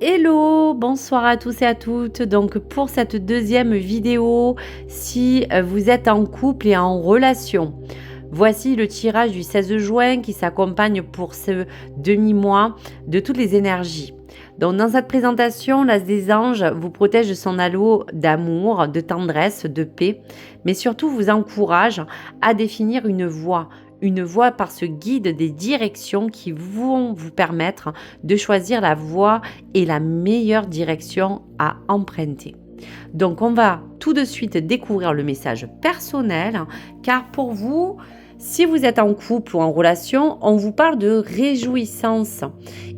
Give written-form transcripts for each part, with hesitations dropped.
Hello, bonsoir à tous et à toutes. Donc pour cette deuxième vidéo, si vous êtes en couple et en relation, voici le tirage du 16 juin qui s'accompagne pour ce demi-mois de toutes les énergies. Donc dans cette présentation, l'As des Anges vous protège de son halo d'amour, de tendresse, de paix, mais surtout vous encourage à définir une voie par ce guide des directions qui vont vous permettre de choisir la voie et la meilleure direction à emprunter. Donc on va tout de suite découvrir le message personnel, car pour vous, si vous êtes en couple ou en relation, on vous parle de réjouissance.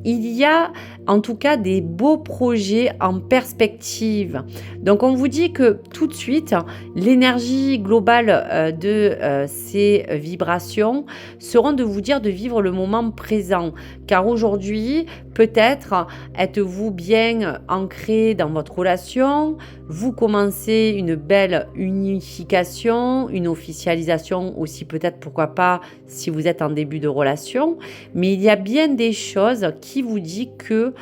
Il y a en tout cas des beaux projets en perspective. Donc on vous dit que tout de suite, l'énergie globale de ces vibrations seront de vous dire de vivre le moment présent. Car aujourd'hui, peut-être êtes-vous bien ancré dans votre relation, vous commencez une belle unification, une officialisation aussi peut-être, pourquoi pas, si vous êtes en début de relation. Mais il y a bien des choses qui vous disent que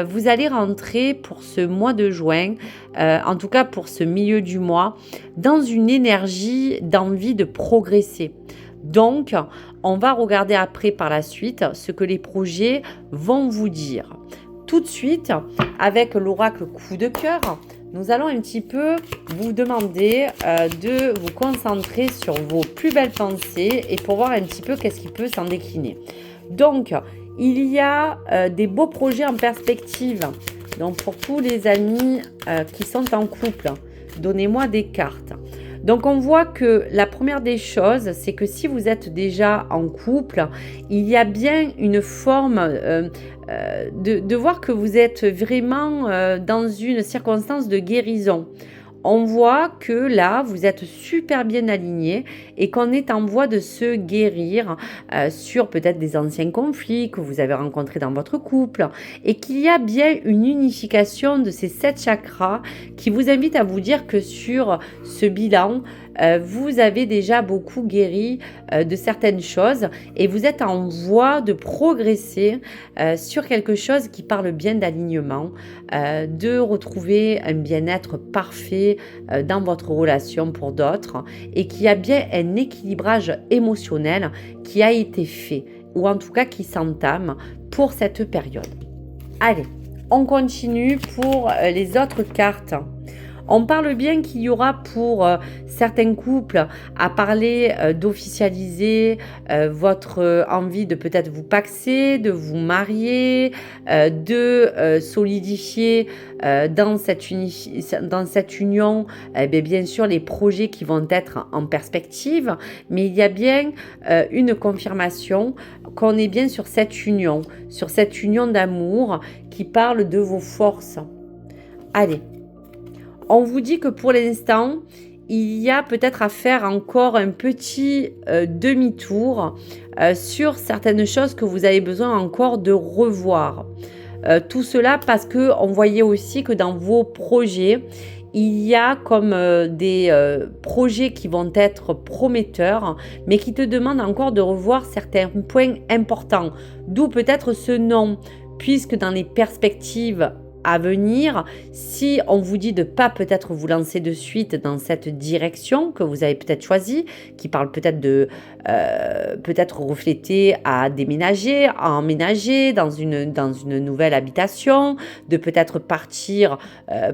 vous allez rentrer pour ce mois de juin, en tout cas pour ce milieu du mois, dans une énergie d'envie de progresser. Donc, on va regarder après par la suite ce que les projets vont vous dire. Tout de suite, avec l'oracle coup de cœur, nous allons un petit peu vous demander de vous concentrer sur vos plus belles pensées et pour voir un petit peu qu'est-ce qui peut s'en décliner. Donc, il y a des beaux projets en perspective. Donc, pour tous les amis qui sont en couple, donnez-moi des cartes. Donc, on voit que la première des choses, c'est que si vous êtes déjà en couple, il y a bien une forme de voir que vous êtes vraiment dans une circonstance de guérison. On voit que là, vous êtes super bien alignés et qu'on est en voie de se guérir sur peut-être des anciens conflits que vous avez rencontrés dans votre couple et qu'il y a bien une unification de ces 7 chakras qui vous invite à vous dire que sur ce bilan, vous avez déjà beaucoup guéri de certaines choses et vous êtes en voie de progresser sur quelque chose qui parle bien d'alignement, de retrouver un bien-être parfait dans votre relation pour d'autres et qu'il y a bien un équilibrage émotionnel qui a été fait ou en tout cas qui s'entame pour cette période. Allez, on continue pour les autres cartes. On parle bien qu'il y aura pour certains couples à parler d'officialiser votre envie de peut-être vous paxer, de vous marier, de solidifier dans cette union, bien sûr les projets qui vont être en perspective, mais il y a bien une confirmation qu'on est bien sur cette union d'amour qui parle de vos forces. Allez. On vous dit que pour l'instant, il y a peut-être à faire encore un petit demi-tour sur certaines choses que vous avez besoin encore de revoir. Tout cela parce qu'on voyait aussi que dans vos projets, il y a comme des projets qui vont être prometteurs, mais qui te demandent encore de revoir certains points importants. D'où peut-être ce nom, puisque dans les perspectives à venir, si on vous dit de pas peut-être vous lancer de suite dans cette direction que vous avez peut-être choisie, qui parle peut-être de peut-être refléter à déménager, à emménager dans une nouvelle habitation, de peut-être partir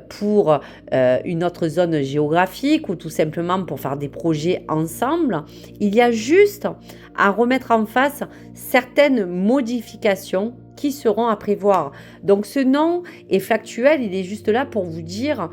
pour une autre zone géographique ou tout simplement pour faire des projets ensemble, il y a juste à remettre en face certaines modifications qui seront à prévoir. Donc ce nom est factuel, il est juste là pour vous dire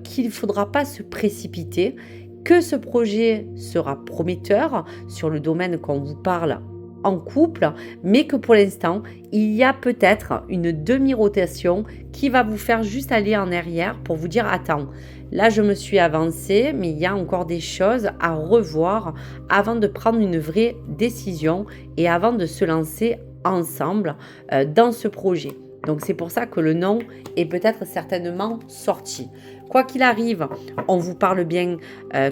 qu'il ne faudra pas se précipiter, que ce projet sera prometteur sur le domaine qu'on vous parle en couple, mais que pour l'instant, il y a peut-être une demi-rotation qui va vous faire juste aller en arrière pour vous dire « Attends, là je me suis avancée, mais il y a encore des choses à revoir avant de prendre une vraie décision et avant de se lancer ensemble dans ce projet. » Donc c'est pour ça que le nom est peut-être certainement sorti. Quoi qu'il arrive, on vous parle bien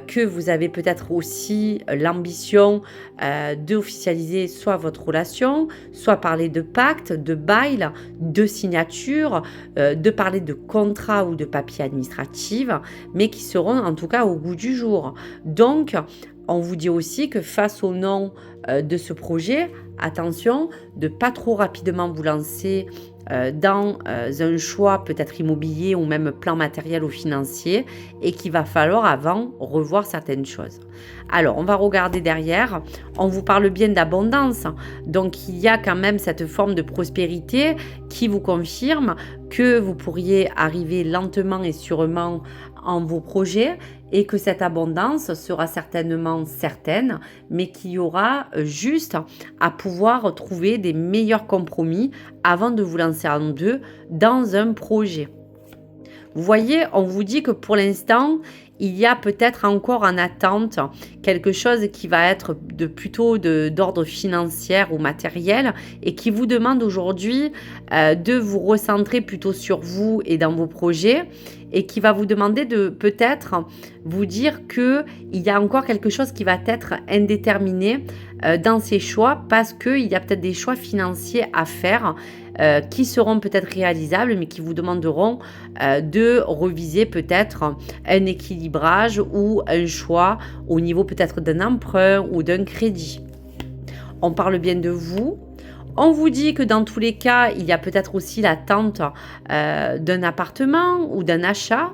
que vous avez peut-être aussi l'ambition d'officialiser soit votre relation, soit parler de pacte, de bail, de signature, de parler de contrat ou de papiers administratifs, mais qui seront en tout cas au goût du jour. Donc, on vous dit aussi que face au nom de ce projet, attention de ne pas trop rapidement vous lancer dans un choix peut-être immobilier ou même plan matériel ou financier et qu'il va falloir avant revoir certaines choses. Alors, on va regarder derrière. On vous parle bien d'abondance. Donc, il y a quand même cette forme de prospérité qui vous confirme que vous pourriez arriver lentement et sûrement en vos projets et que cette abondance sera certainement certaine, mais qu'il y aura juste à pouvoir trouver des meilleurs compromis avant de vous lancer en deux dans un projet. Vous voyez, on vous dit que pour l'instant, il y a peut-être encore en attente quelque chose qui va être plutôt d'ordre financier ou matériel et qui vous demande aujourd'hui de vous recentrer plutôt sur vous et dans vos projets et qui va vous demander de peut-être vous dire qu'il y a encore quelque chose qui va être indéterminé dans ces choix parce qu'il y a peut-être des choix financiers à faire qui seront peut-être réalisables mais qui vous demanderont de reviser peut-être un équilibrage ou un choix au niveau peut-être d'un emprunt ou d'un crédit. On parle bien de vous. On vous dit que dans tous les cas, il y a peut-être aussi l'attente d'un appartement ou d'un achat.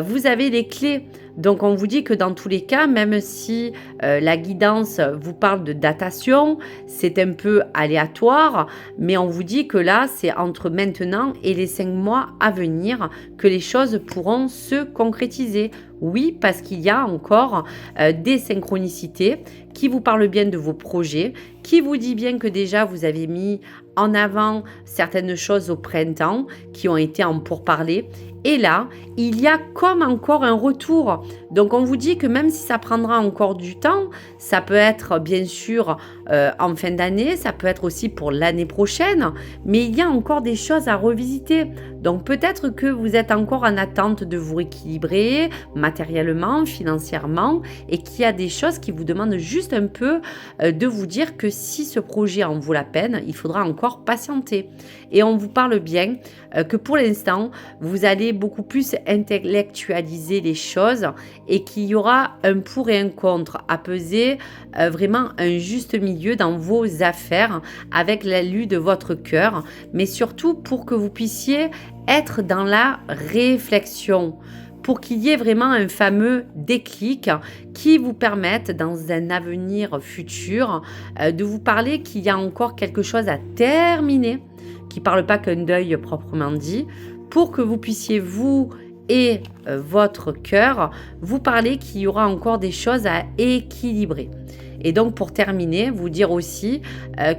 Vous avez les clés. Donc, on vous dit que dans tous les cas, même si la guidance vous parle de datation, c'est un peu aléatoire, mais on vous dit que là, c'est entre maintenant et les 5 mois à venir que les choses pourront se concrétiser. Oui, parce qu'il y a encore des synchronicités qui vous parlent bien de vos projets, qui vous dit bien que déjà vous avez mis en avant certaines choses au printemps qui ont été en pourparlers. Et là, il y a comme encore un retour. Donc, on vous dit que même si ça prendra encore du temps, ça peut être bien sûr en fin d'année, ça peut être aussi pour l'année prochaine, mais il y a encore des choses à revisiter. Donc, peut-être que vous êtes encore en attente de vous rééquilibrer matériellement, financièrement, et qu'il y a des choses qui vous demandent juste un peu de vous dire que si ce projet en vaut la peine, il faudra encore patienter. Et on vous parle bien que pour l'instant, vous allez beaucoup plus intellectualiser les choses et qu'il y aura un pour et un contre à peser vraiment un juste milieu dans vos affaires avec l'élu de votre cœur, mais surtout pour que vous puissiez être dans la réflexion, pour qu'il y ait vraiment un fameux déclic qui vous permette dans un avenir futur de vous parler qu'il y a encore quelque chose à terminer, qui ne parle pas qu'un deuil proprement dit, pour que vous puissiez vous et votre cœur vous parler qu'il y aura encore des choses à équilibrer. Et donc pour terminer, vous dire aussi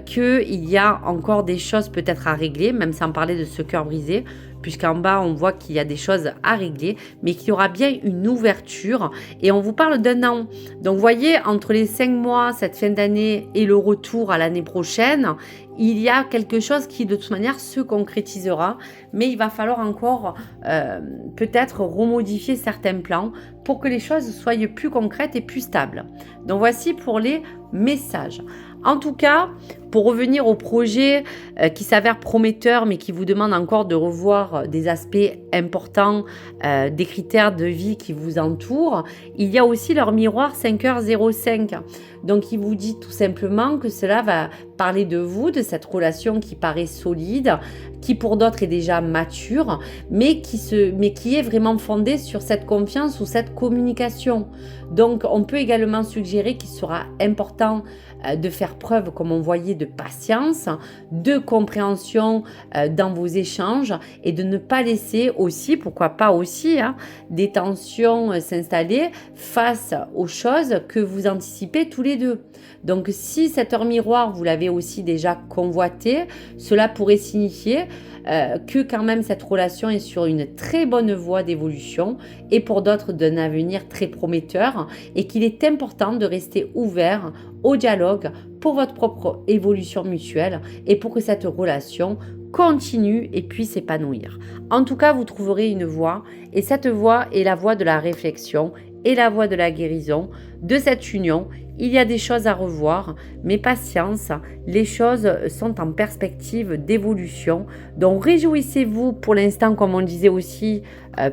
qu'il y a encore des choses peut-être à régler, même sans parler de ce cœur brisé, puisqu'en bas on voit qu'il y a des choses à régler, mais qu'il y aura bien une ouverture et on vous parle d'un an. Donc vous voyez, entre les 5 mois, cette fin d'année et le retour à l'année prochaine, il y a quelque chose qui de toute manière se concrétisera, mais il va falloir encore peut-être remodifier certains plans pour que les choses soient plus concrètes et plus stables. Donc voici pour les messages. En tout cas, pour revenir au projet qui s'avère prometteur mais qui vous demande encore de revoir des aspects importants des critères de vie qui vous entourent, il y a aussi leur miroir 5h05. Donc il vous dit tout simplement que cela va parler de vous, de cette relation qui paraît solide, qui pour d'autres est déjà mature, mais qui est vraiment fondée sur cette confiance ou cette communication. Donc on peut également suggérer qu'il sera important de faire preuve, comme on voyait, de patience, de compréhension dans vos échanges et de ne pas laisser aussi, pourquoi pas aussi, des tensions s'installer face aux choses que vous anticipez tous les deux. Donc si cette heure miroir, vous l'avez aussi déjà convoité, cela pourrait signifier que quand même cette relation est sur une très bonne voie d'évolution et pour d'autres d'un avenir très prometteur et qu'il est important de rester ouvert au dialogue pour votre propre évolution mutuelle et pour que cette relation continue et puisse s'épanouir. En tout cas, vous trouverez une voie et cette voie est la voie de la réflexion et la voie de la guérison de cette union. Il y a des choses à revoir, mais patience, les choses sont en perspective d'évolution. Donc réjouissez-vous pour l'instant, comme on disait aussi,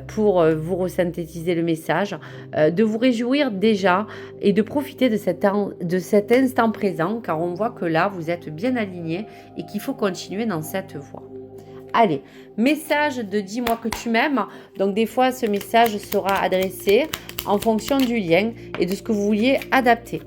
pour vous resynthétiser le message, de vous réjouir déjà et de profiter de cet instant présent, car on voit que là, vous êtes bien alignés et qu'il faut continuer dans cette voie. Allez, message de dis-moi que tu m'aimes. Donc des fois, ce message sera adressé en fonction du lien et de ce que vous vouliez adapter.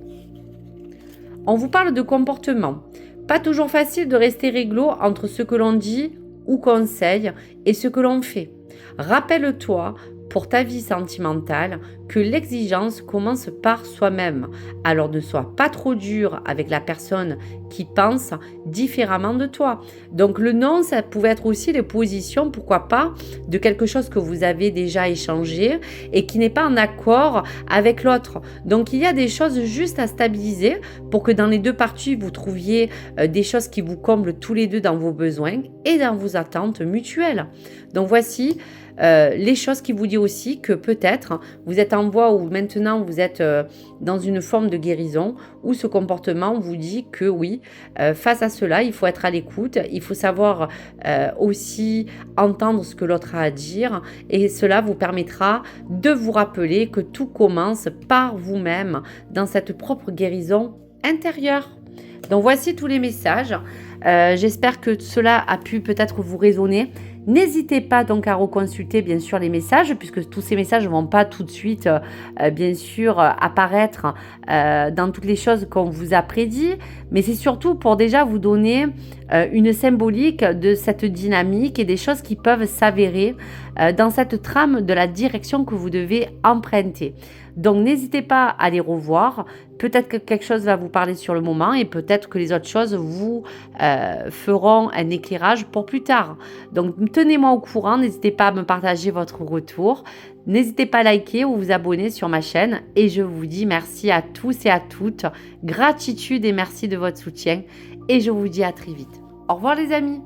On vous parle de comportement. Pas toujours facile de rester réglo entre ce que l'on dit ou conseille et ce que l'on fait. Rappelle-toi, pour ta vie sentimentale, que l'exigence commence par soi-même. Alors ne sois pas trop dur avec la personne qui pense différemment de toi. Donc le non, ça pouvait être aussi les positions, pourquoi pas, de quelque chose que vous avez déjà échangé et qui n'est pas en accord avec l'autre. Donc il y a des choses juste à stabiliser pour que dans les deux parties, vous trouviez des choses qui vous comblent tous les deux dans vos besoins et dans vos attentes mutuelles. Donc voici les choses qui vous disent aussi que peut-être vous êtes en voie ou maintenant vous êtes dans une forme de guérison où ce comportement vous dit que oui, face à cela, il faut être à l'écoute, il faut savoir aussi entendre ce que l'autre a à dire et cela vous permettra de vous rappeler que tout commence par vous-même dans cette propre guérison intérieure. Donc voici tous les messages. J'espère que cela a pu peut-être vous résonner. N'hésitez pas donc à reconsulter bien sûr les messages puisque tous ces messages ne vont pas tout de suite bien sûr apparaître dans toutes les choses qu'on vous a prédit, mais c'est surtout pour déjà vous donner une symbolique de cette dynamique et des choses qui peuvent s'avérer dans cette trame de la direction que vous devez emprunter. Donc n'hésitez pas à les revoir, peut-être que quelque chose va vous parler sur le moment et peut-être que les autres choses vous feront un éclairage pour plus tard. Donc tenez-moi au courant, n'hésitez pas à me partager votre retour, n'hésitez pas à liker ou vous abonner sur ma chaîne et je vous dis merci à tous et à toutes, gratitude et merci de votre soutien et je vous dis à très vite. Au revoir les amis.